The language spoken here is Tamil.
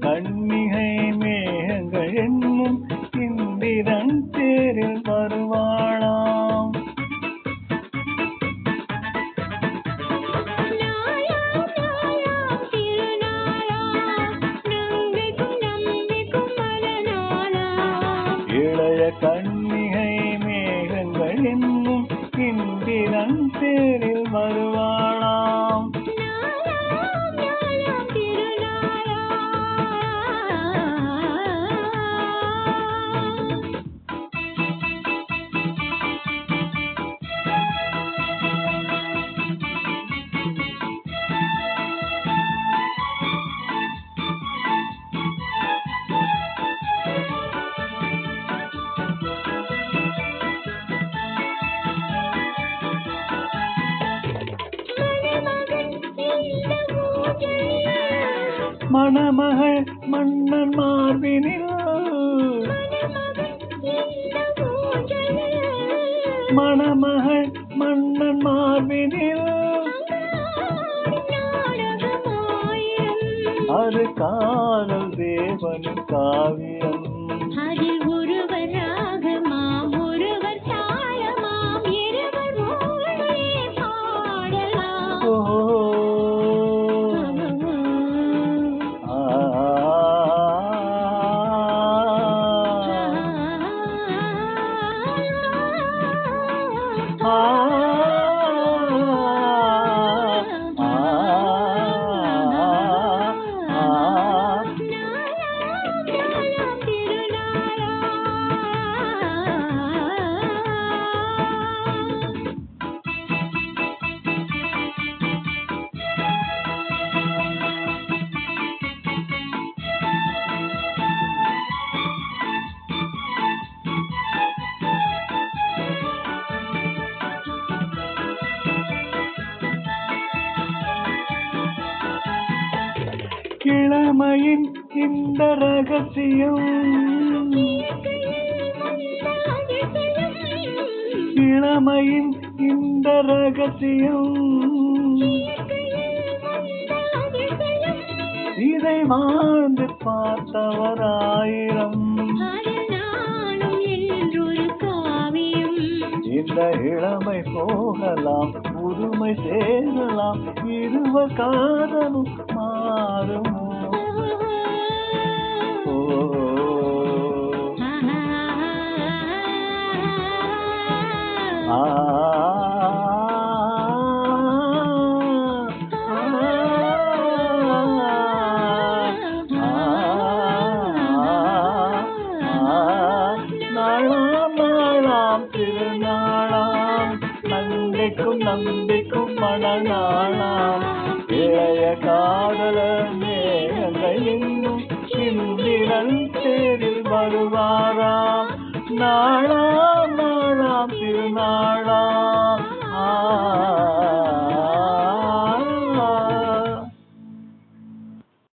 கன்னிகை மேகங்கள் என்னும் இந்திரன் தேரில் வருவாளாம். இளைய கன்னிகை மேகங்கள் என்னும் இந்திரன் தேரில் வருவாளாம். மணமகள் மன்னன் மார்பினில் மணமகள் மன்னன் மார்பினில் அது காதல் தேவனின் காவியம். அதில் ஒருவர் ராகமாம் ஒருவர் தாளமாம் இருவர் மூவரே பாடலாம். இளமையின் இந்த ரகசியம் இளமையின் இந்த ரகசியம் இதை வாழ்ந்து பார்த்தவராயிரம். இந்த இளமை போகலாம் புதுமை சேரலாம் இருவர் காதலும் மாறுமோ. நாளாம் நாளாம் திருநாளாம் நங்கைக்கும் நம்பிக்கும் மணநாளாம் இளைய காதலர் மேகங்கள் இன்னும் இந்திரன் தேரில் வருவாராம். நாளாம் நாளாம் திருநாளாம்.